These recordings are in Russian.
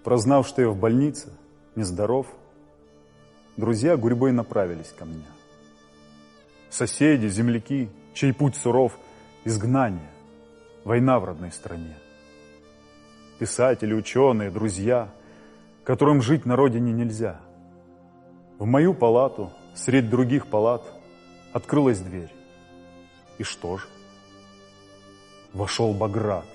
Прознав, что я в больнице, нездоров, друзья гурьбой направились ко мне. Соседи, земляки, чей путь суров, изгнание, война в родной стране. Писатели, ученые, друзья, которым жить на родине нельзя. В мою палату, средь других палат, открылась дверь. И что ж? Вошел Баграт.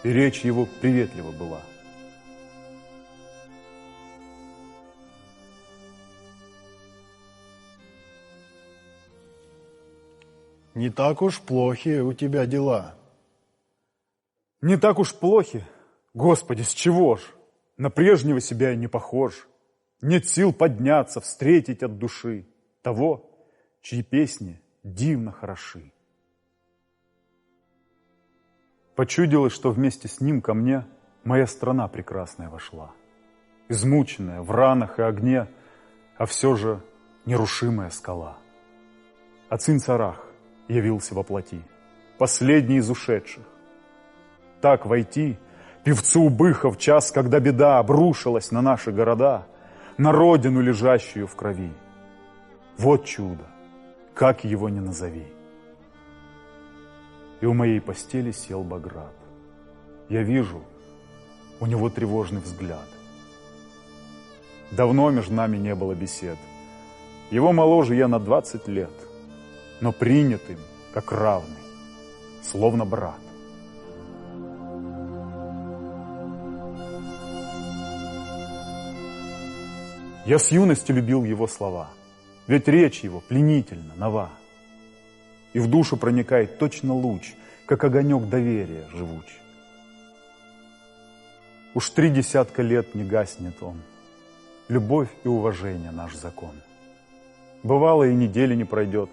И речь его приветлива была. Не так уж плохи у тебя дела. Не так уж плохи? Господи, с чего ж? На прежнего себя я не похож. Нет сил подняться, встретить от души того, чьи песни дивно хороши. Почудилось, что вместе с ним ко мне моя страна прекрасная вошла. Измученная в ранах и огне, а все же нерушимая скала. А Цинцарах явился во плоти, последний из ушедших. Так войти певцу Быха в час, когда беда обрушилась на наши города, на родину, лежащую в крови. Вот чудо, как его ни назови. И у моей постели сел Баграт. Я вижу, у него тревожный взгляд. Давно между нами не было бесед. Его моложе я на 20 лет, но принят им, как равный, словно брат. Я с юности любил его слова, ведь речь его пленительна, нова. И в душу проникает точно луч, как огонек доверия живуч. Уж 30 лет не гаснет он. Любовь и уважение — наш закон. Бывало, и недели не пройдет.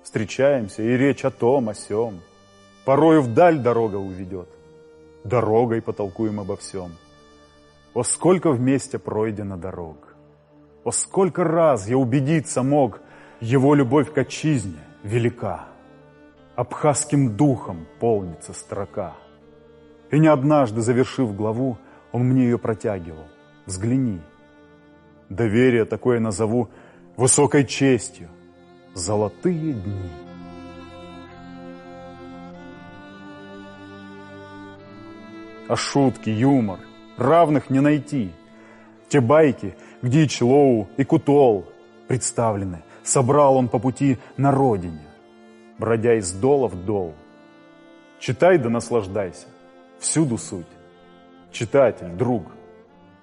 Встречаемся, и речь о том, о сём. Порою вдаль дорога уведет. Дорогой потолкуем обо всем. О, сколько вместе пройдено дорог! О, сколько раз я убедиться мог, его любовь к отчизне велика. Абхазским духом полнится строка. И не однажды, завершив главу, он мне ее протягивал. Взгляни. Доверие такое назову высокой честью. Золотые дни. А шутки, юмор, равных не найти. Те байки, где и Члоу, и Кутол представлены, собрал он по пути на родине, бродя из дола в дол. Читай да наслаждайся, всюду суть. Читатель, друг,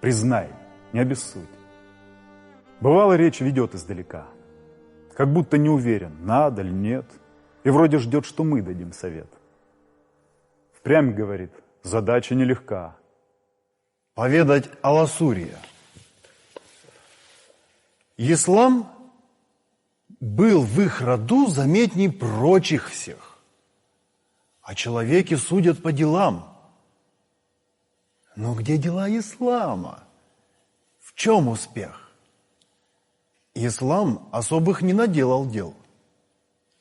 признай, не обессудь. Бывало, речь ведет издалека, как будто не уверен, надо ли, нет, и вроде ждет, что мы дадим совет. Впрямь, говорит, задача нелегка. Поведать о Ласурье. Ислам был в их роду заметней прочих всех. О человеке судят по делам. Но где дела ислама? В чем успех? Ислам особых не наделал дел.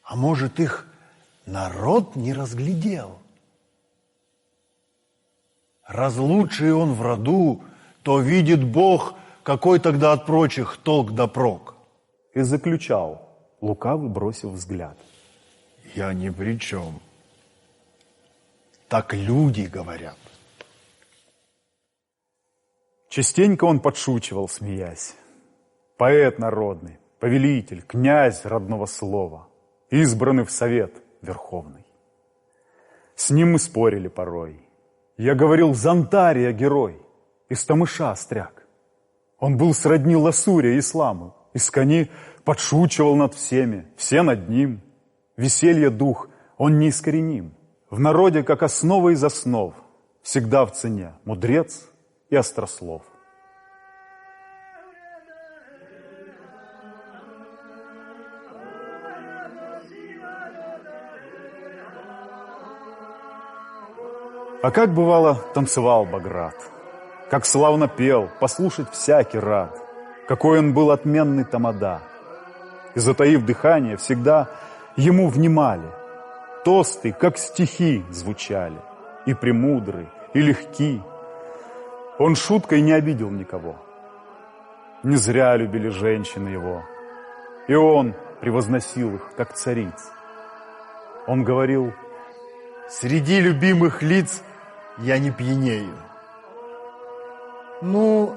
А может, их народ не разглядел? Раз лучший он в роду, то видит Бог, какой тогда от прочих толк да прок. И заключал, лукавый бросив взгляд. Я ни при чем. Так люди говорят. Частенько он подшучивал, смеясь. Поэт народный, повелитель, князь родного слова, избранный в совет верховный. С ним мы спорили порой. Я говорил, Зантария герой, из Тамыша остряк. Он был сродни Ласуре исламу, из кони подшучивал над всеми, все над ним. Веселье дух, он неискореним. В народе, как основа из основ, всегда в цене мудрец и острослов. А как бывало танцевал Баграт, как славно пел, послушать всякий рад, какой он был отменный тамада. и, затаив дыхание, всегда ему внимали. Тосты, как стихи, звучали, и премудры, и легки. Он шуткой не обидел никого. Не зря любили женщины его, и он превозносил их, как цариц. Он говорил: «Среди любимых лиц я не пьянею». Ну,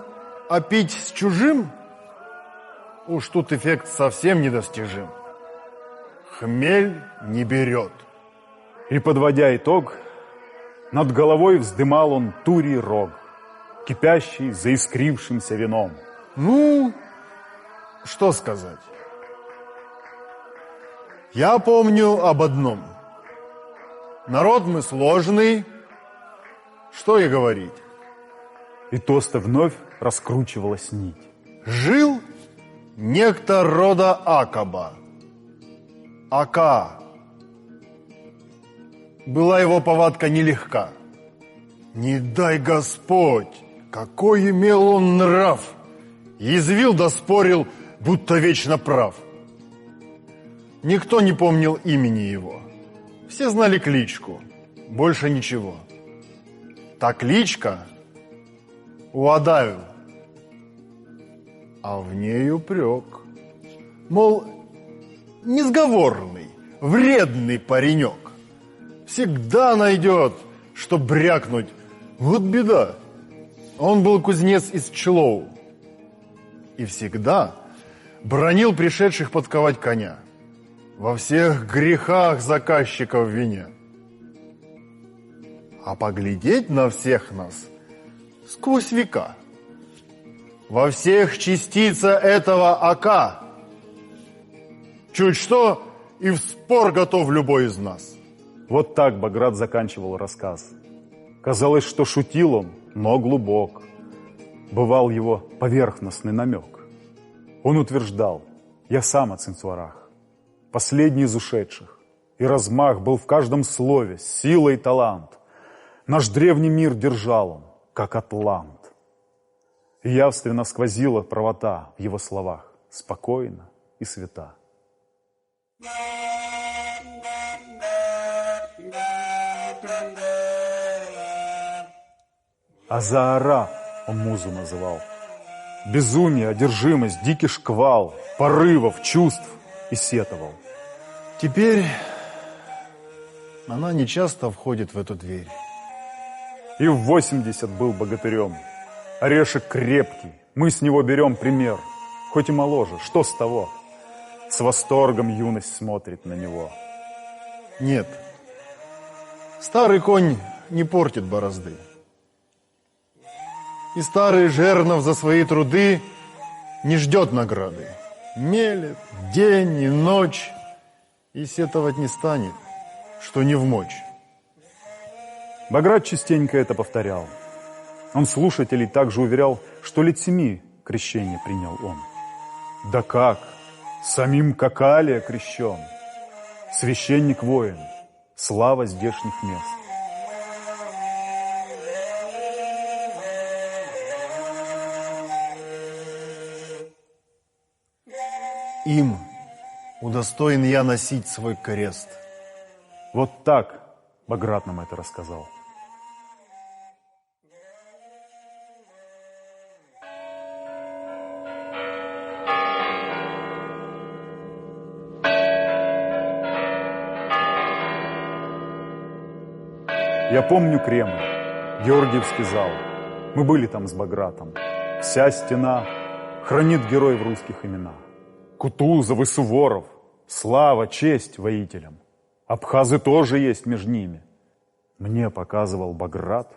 а пить с чужим? Уж тут эффект совсем недостижим. Хмель не берет. И, подводя итог, над головой вздымал он турий рог, кипящий заискрившимся вином. Ну, что сказать? Я помню об одном. Народ мы сложный, что и говорить. И тоста вновь раскручивалась нить. Жил некто рода Акаба. Ака. Была его повадка нелегка. Не дай Господь, какой имел он нрав! Язвил да спорил, будто вечно прав. Никто не помнил имени его. Все знали кличку, больше ничего. Та кличка Уадаю, а в ней упрек. Мол, несговорный, вредный паренек. Всегда найдет, что брякнуть. Вот беда. Он был кузнец из Челоу и всегда бранил пришедших подковать коня. Во всех грехах заказчиков виня. А поглядеть на всех нас сквозь века. Во всех частица этого ока. Чуть что, и в спор готов любой из нас. Вот так Баграт заканчивал рассказ. Казалось, что шутил он, но глубок. Бывал его поверхностный намек. Он утверждал: я сам о цинцуарах, последний из ушедших, и размах был в каждом слове, сила и талант. Наш древний мир держал он, как атлант. И явственно сквозила правота в его словах, спокойно и свята. Азаара он музу называл. Безумие, одержимость, дикий шквал порывов, чувств и сетовал. Теперь она нечасто входит в эту дверь. И в 80 был богатырем. Орешек крепкий, мы с него берем пример. Хоть и моложе, что с того? С восторгом юность смотрит на него. Нет, старый конь не портит борозды. И старый жернов за свои труды не ждет награды. Мелет день и ночь, и сетовать не станет, что не вмочь. Баграт частенько это повторял. Он слушателей также уверял, что лет 7 крещение принял он. Да как? Самим Какалия крещен. Священник-воин, слава здешних мест. Им удостоен я носить свой крест. Вот так Баграт нам это рассказал. Я помню Кремль, Георгиевский зал. Мы были там с Багратом. Вся стена хранит героев русских имена. Кутузов и Суворов, слава, честь воителям. Абхазы тоже есть между ними. Мне показывал Баграт.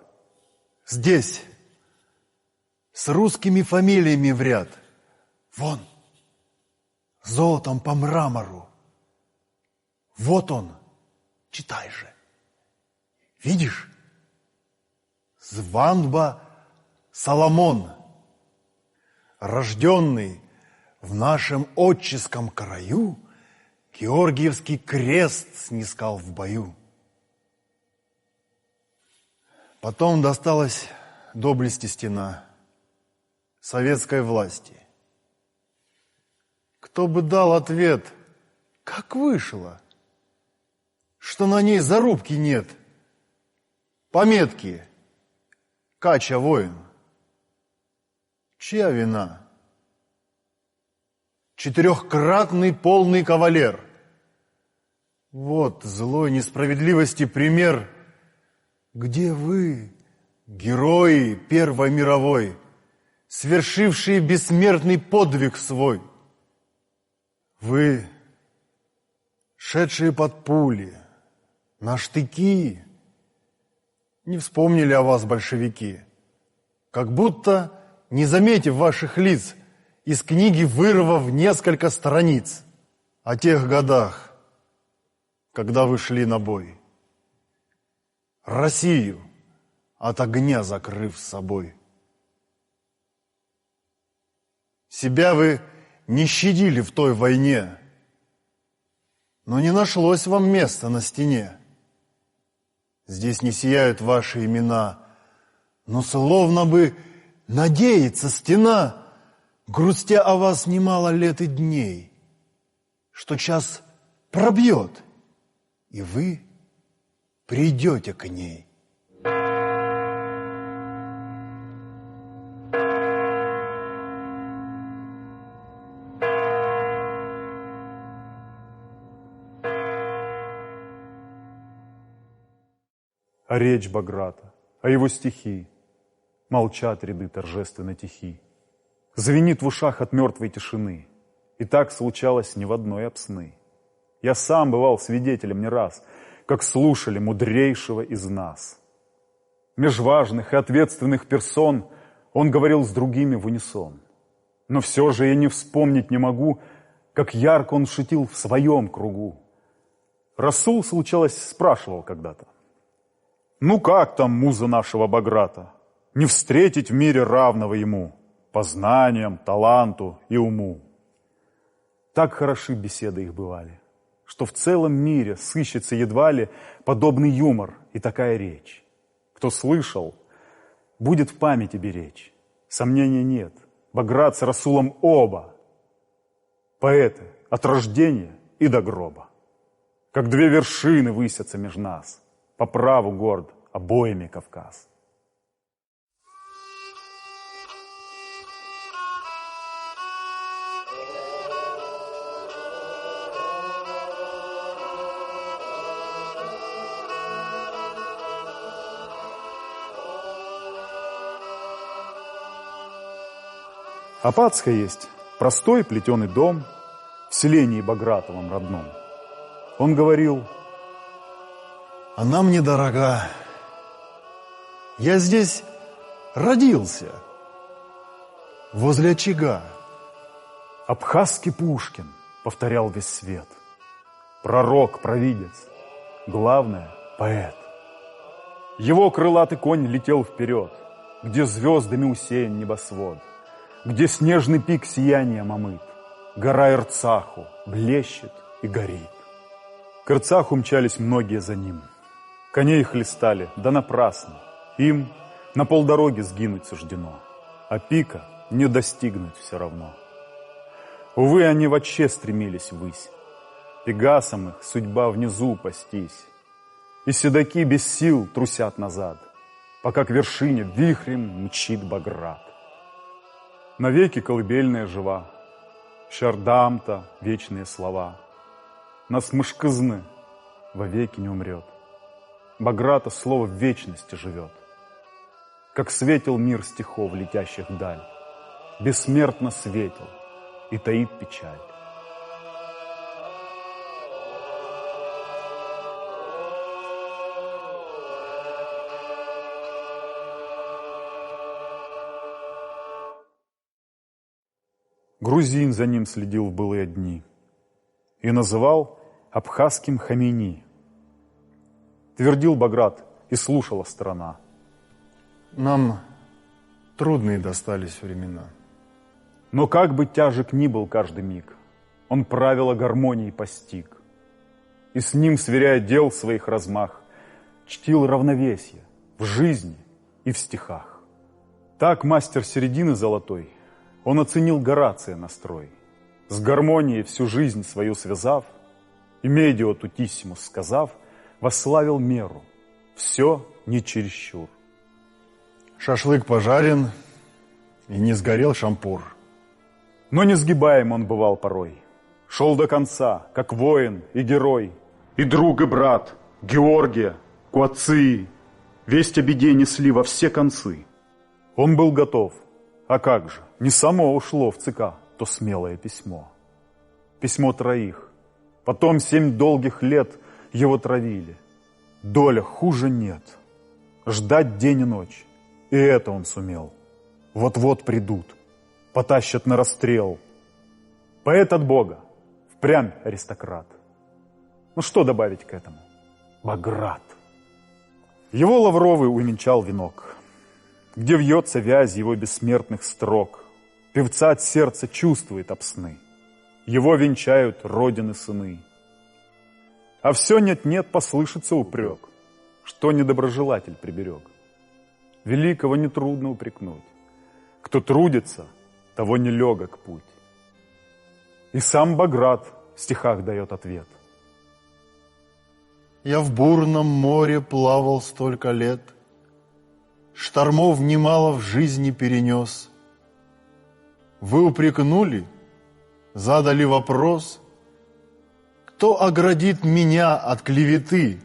Здесь, с русскими фамилиями в ряд. Вон, золотом по мрамору. Вот он, читай же. Видишь? Званба Соломон, рожденный в нашем отческом краю, Георгиевский крест снискал в бою. Потом досталась доблести стена советской власти. Кто бы дал ответ, как вышло, что на ней зарубки нет, пометки «Кача воин». Чья вина? Четырехкратный полный кавалер. Вот злой несправедливости пример. Где вы, герои Первой мировой, свершившие бессмертный подвиг свой? Вы, шедшие под пули, на штыки, не вспомнили о вас большевики, как будто, не заметив ваших лиц, из книги вырвав несколько страниц о тех годах, когда вы шли на бой, Россию от огня закрыв с собой. Себя вы не щадили в той войне, но не нашлось вам места на стене. Здесь не сияют ваши имена, но словно бы надеется стена, грустя о вас немало лет и дней, что час пробьет, и вы придете к ней. А речь Баграта, а его стихи молчат ряды торжественно тихи. Звенит в ушах от мертвой тишины. И так случалось не в одной об сны. Я сам бывал свидетелем не раз, как слушали мудрейшего из нас. Меж важных и ответственных персон он говорил с другими в унисон. Но все же я не вспомнить не могу, как ярко он шутил в своем кругу. Расул, случалось, спрашивал когда-то: «Ну как там муза нашего Баграта? Не встретить в мире равного ему по знаниям, таланту и уму». Так хороши беседы их бывали, что в целом мире сыщется едва ли подобный юмор и такая речь. Кто слышал, будет в памяти беречь. Сомнения нет, Баграт с Расулом оба поэты от рождения и до гроба. Как две вершины высятся меж нас, по праву горд обоими Кавказ. Апатска есть простой плетеный дом в селении Багратовом родном. Он говорил: она мне дорога. Я здесь родился, возле очага. Абхазский Пушкин, повторял весь свет. Пророк, провидец, главное — поэт. Его крылатый конь летел вперед, где звездами усеян небосвод, где снежный пик сиянием омыт, гора Эрцаху блещет и горит. К Эрцаху мчались многие за ним. Коней хлестали, да напрасно. Им на полдороги сгинуть суждено, а пика не достигнуть все равно. Увы, они вотще стремились ввысь. Пегасом их судьба внизу пастись. И седаки без сил трусят назад, пока к вершине вихрем мчит Баграт. Навеки колыбельная жива, Шардамта вечные слова. Нас мышкызны вовеки не умрет. Баграта слово в вечности живет. Как светил мир стихов, летящих вдаль, бессмертно светил и таит печаль. Грузин за ним следил в былые дни и называл абхазским Хамини. Твердил Баграт, и слушала страна: нам трудные достались времена. Но как бы тяжек ни был каждый миг, он правила гармонии постиг. И с ним, сверяя дел своих размах, чтил равновесие в жизни и в стихах. Так мастер середины золотой, он оценил Горация настрой С гармонией всю жизнь свою связав, и медио тутиссимус сказав, восславил меру. Все не чересчур. Шашлык пожарен, и не сгорел шампур. Но несгибаем он бывал порой. Шел до конца, как воин и герой. И друг, и брат, Георгия, Куации, весть о беде несли во все концы. Он был готов. А как же, не само ушло в ЦК то смелое письмо. Письмо троих. Потом 7 долгих лет его травили. Доля хуже нет. Ждать день и ночь. И это он сумел. Вот-вот придут. Потащат на расстрел. Поэт от Бога. Впрямь аристократ. Ну что добавить к этому? Баграт. Его лавровый увенчал венок, где вьется вязь его бессмертных строк. Певца от сердца чувствует об сны. Его венчают родины сыны. А все нет-нет послышится упрек, что недоброжелатель приберег. Великого нетрудно упрекнуть. Кто трудится, того нелегок путь. И сам Баграт в стихах дает ответ. Я в бурном море плавал столько лет, штормов немало в жизни перенес. Вы упрекнули, задали вопрос, кто оградит меня от клеветы?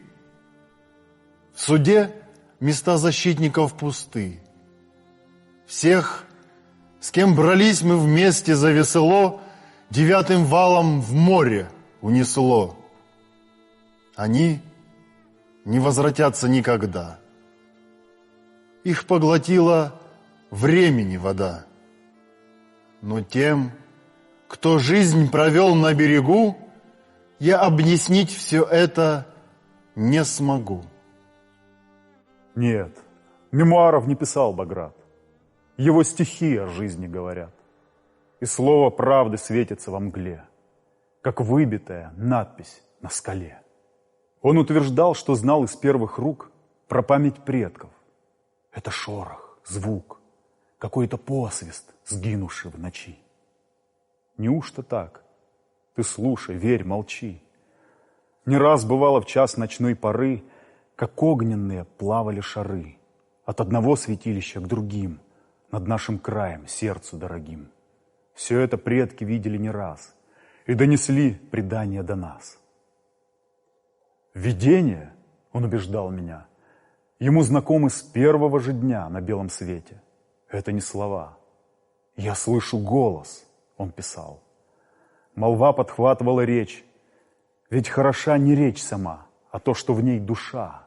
В суде места защитников пусты. Всех, с кем брались мы вместе за весело, 9 валом в море унесло. Они не возвратятся никогда. Их поглотила времени вода. Но тем, кто жизнь провел на берегу, я объяснить все это не смогу. Нет, мемуаров не писал Баграт. Его стихи о жизни говорят. И слово правды светится во мгле, как выбитая надпись на скале. Он утверждал, что знал из первых рук про память предков. Это шорох, звук, какой-то посвист, сгинувший в ночи. Неужто так? Ты слушай, верь, молчи. Не раз бывало в час ночной поры, как огненные плавали шары от одного святилища к другим, над нашим краем, сердцу дорогим. Все это предки видели не раз и донесли предание до нас. Видение, он убеждал меня, ему знакомы с первого же дня на белом свете. Это не слова. Я слышу голос, он писал. Молва подхватывала речь, ведь хороша не речь сама, а то, что в ней душа.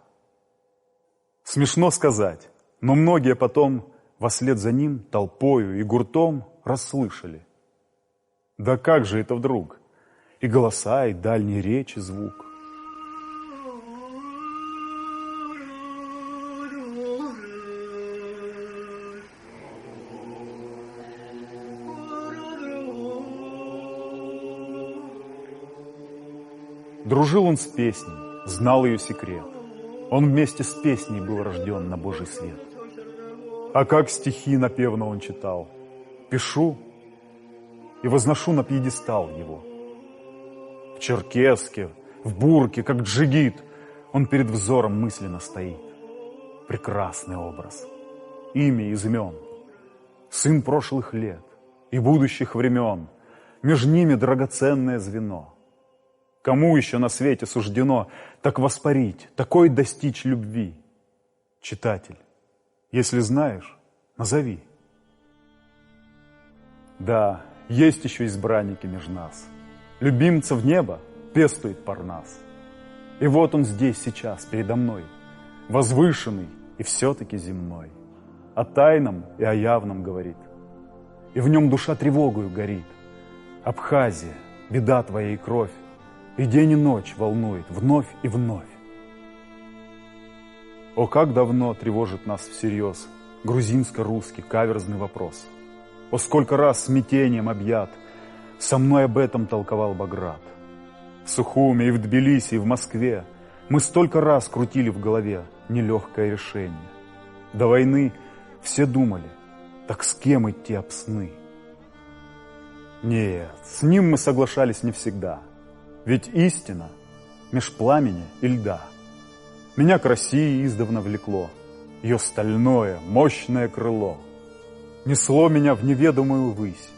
Смешно сказать, но многие потом вслед за ним толпою и гуртом расслышали. Да как же это вдруг? И голоса, и дальней речи звук. Дружил он с песней, знал ее секрет. Он вместе с песней был рожден на Божий свет. А как стихи напевно он читал. Пишу и возношу на пьедестал его. В черкеске, в бурке, как джигит, он перед взором мысленно стоит. Прекрасный образ, имя из имен, сын прошлых лет и будущих времен, между ними драгоценное звено. Кому еще на свете суждено так воспарить, такой достичь любви? Читатель, если знаешь, назови. Да, есть еще избранники между нас. Любимца в небо пестует Парнас. И вот он здесь сейчас, передо мной, возвышенный и все-таки земной. О тайном и о явном говорит. И в нем душа тревогою горит. Абхазия, беда твоя и кровь, и день и ночь волнует вновь и вновь. О, как давно тревожит нас всерьез грузинско-русский каверзный вопрос. О, сколько раз смятением объят со мной об этом толковал Баграт. В Сухуме и в Тбилиси, и в Москве мы столько раз крутили в голове нелегкое решение. До войны все думали, так с кем идти об сны? Нет, с ним мы соглашались не всегда. Ведь истина меж пламени и льда. Меня к России издавна влекло, ее стальное, мощное крыло. Несло меня в неведомую высь,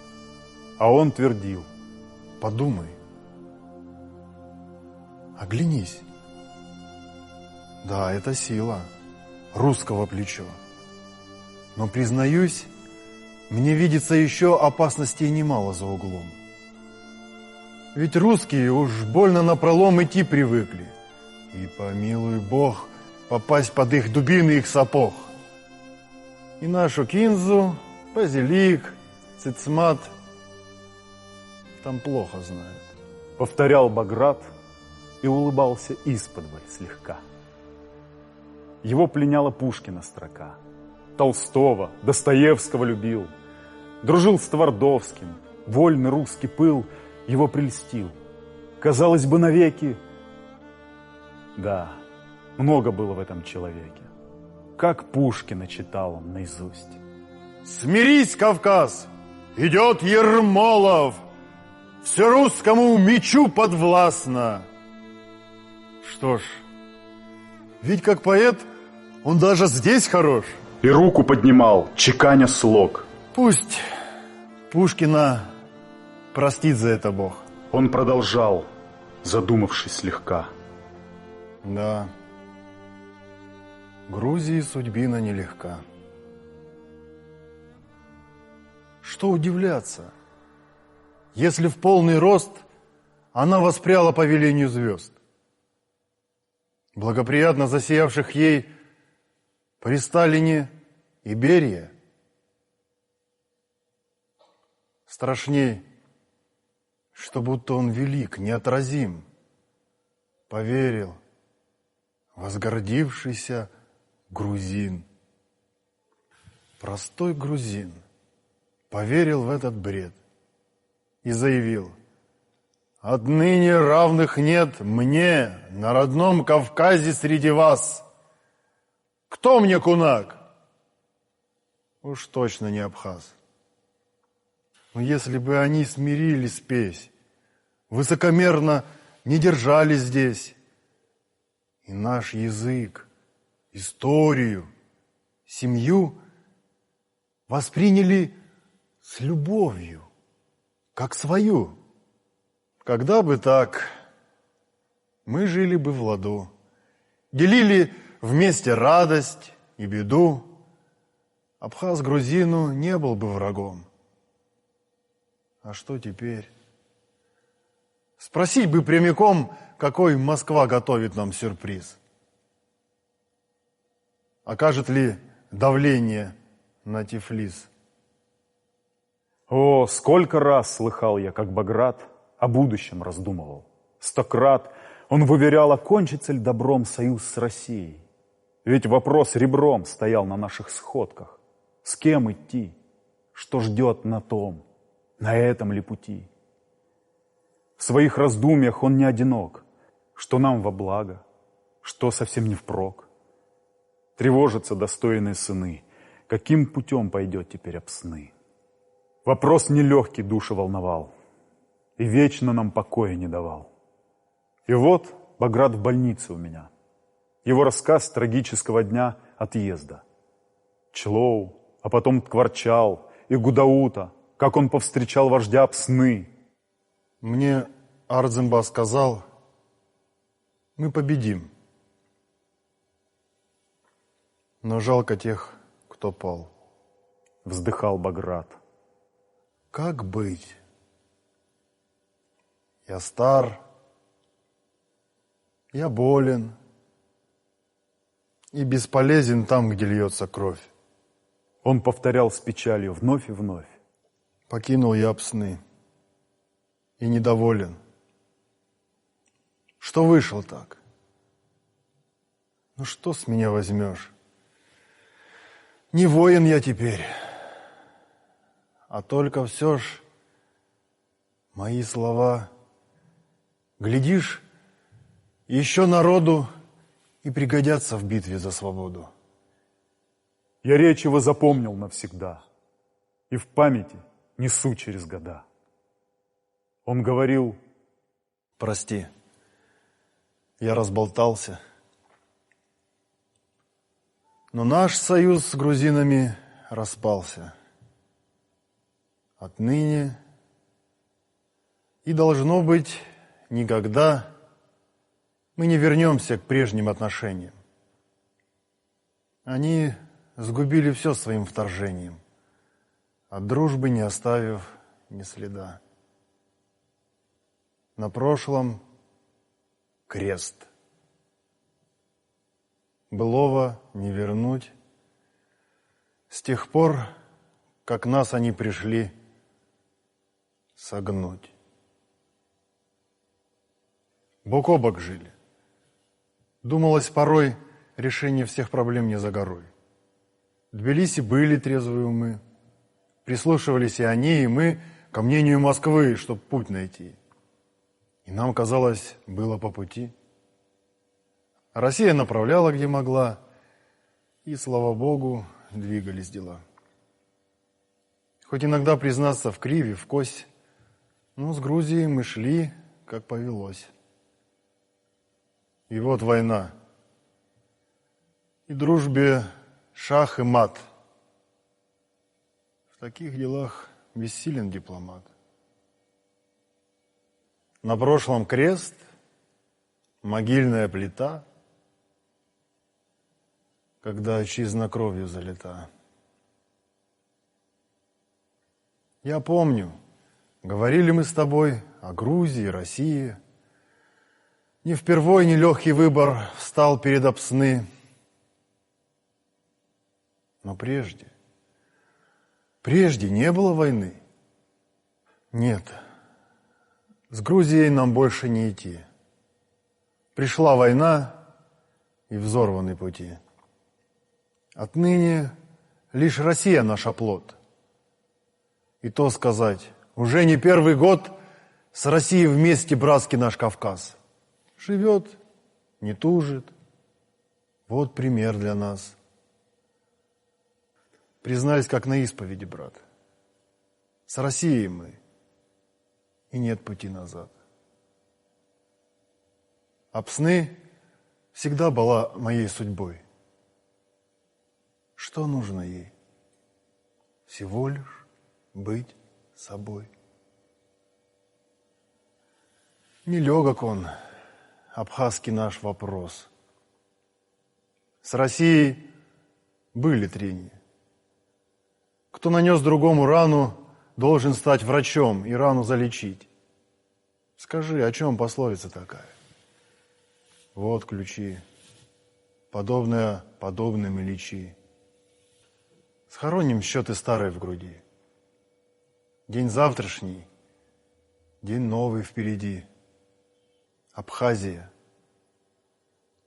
а он твердил: подумай, оглянись. Да, это сила русского плечо. Но, признаюсь, мне видится еще опасностей немало за углом. Ведь русские уж больно напролом идти привыкли. И, помилуй Бог, попасть под их дубины их сапог. И нашу кинзу, базилик, цицмат там плохо знают. Повторял Баграт и улыбался исподволь слегка. Его пленяла Пушкина строка. Толстого, Достоевского любил. Дружил с Твардовским. Вольный русский пыл его прельстил. Казалось бы, навеки. Да, много было в этом человеке. Как Пушкина читал он наизусть. Смирись, Кавказ! Идет Ермолов! Все русскому мечу подвластно! Что ж, ведь как поэт он даже здесь хорош. И руку поднимал, чеканя слог. Пусть Пушкина простит за это Бог. Он продолжал, задумавшись слегка. Да, Грузии судьбина нелегка. Что удивляться, если в полный рост она воспряла по велению звезд, благоприятно засиявших ей при Сталине и Берии. Страшней, что будто он велик, неотразим, поверил возгордившийся грузин. Простой грузин поверил в этот бред и заявил: отныне равных нет мне на родном Кавказе среди вас. Кто мне кунак? Уж точно не абхаз. Но если бы они смирили спесь, высокомерно не держали здесь, и наш язык, историю, семью восприняли с любовью, как свою, когда бы так, мы жили бы в ладу, делили вместе радость и беду, абхаз грузину не был бы врагом. А что теперь? Спросить бы прямиком, какой Москва готовит нам сюрприз. Окажет ли давление на Тифлис? О, сколько раз слыхал я, как Баграт о будущем раздумывал. 100 крат он выверял, окончится ли добром союз с Россией. Ведь вопрос ребром стоял на наших сходках. С кем идти? Что ждет на том, на этом ли пути? В своих раздумьях он не одинок. Что нам во благо, что совсем не впрок. Тревожатся достойные сыны, каким путем пойдет теперь обсны. Вопрос нелегкий души волновал и вечно нам покоя не давал. И вот Баграт в больнице у меня. Его рассказ трагического дня отъезда. Члоу, а потом Ткварчал и Гудаута, как он повстречал вождя Апсны. Мне Ардземба сказал: мы победим. Но жалко тех, кто пал. Вздыхал Баграт. Как быть? Я стар, я болен и бесполезен там, где льется кровь. Он повторял с печалью вновь и вновь. Покинул я Апсны и недоволен. Что вышел так? Ну что с меня возьмешь? Не воин я теперь, а только все ж мои слова, глядишь, еще народу и пригодятся в битве за свободу. Я речь его запомнил навсегда и в памяти несу через года. Он говорил: прости, я разболтался. Но наш союз с грузинами распался. Отныне и, должно быть, никогда мы не вернемся к прежним отношениям. Они сгубили все своим вторжением, от дружбы не оставив ни следа. На прошлом крест. Былого не вернуть. С тех пор, как нас они пришли согнуть. Бок о бок жили. Думалось порой, решение всех проблем не за горой. В Тбилиси были трезвые умы. Прислушивались и они, и мы ко мнению Москвы, чтоб путь найти. И нам, казалось, было по пути. Россия направляла, где могла, и, слава Богу, двигались дела. Хоть иногда, признаться, в криве, в кось, но с Грузией мы шли, как повелось. И вот война. И дружбе шах и мат. В таких делах бессилен дипломат. На прошлом крест, могильная плита, когда отчизна кровью залита. Я помню, говорили мы с тобой о Грузии, России. Не впервой нелегкий выбор встал перед Апсны. Но прежде не было войны. Нет, с Грузией нам больше не идти. Пришла война и взорваны пути. Отныне лишь Россия наш оплот. И то сказать, уже не первый год с Россией вместе братский наш Кавказ. Живет, не тужит. Вот пример для нас. Признаюсь, как на исповеди, брат. С Россией мы, и нет пути назад. Апсны всегда была моей судьбой. Что нужно ей? Всего лишь быть собой. Нелегок он, абхазский наш вопрос. С Россией были трения. Кто нанес другому рану, должен стать врачом и рану залечить. Скажи, о чем пословица такая? Вот ключи, подобное подобным и лечи. Схороним счеты старые в груди. День завтрашний, день новый впереди. Абхазия,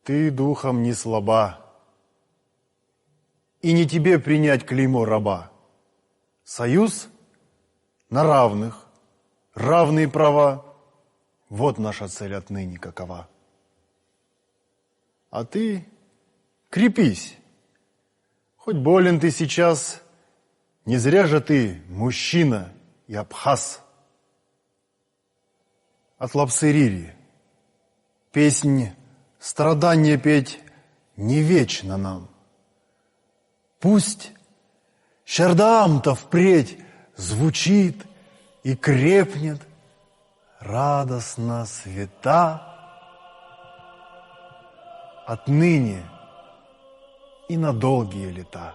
ты духом не слаба, и не тебе принять клеймо раба. Союз на равных, равные права. Вот наша цель отныне какова. А ты крепись. Хоть болен ты сейчас, не зря же ты мужчина и абхаз. От Лапсырири песнь страдания петь не вечно нам. Пусть Шердаам-то впредь звучит и крепнет радостно света. Отныне и на долгие лета.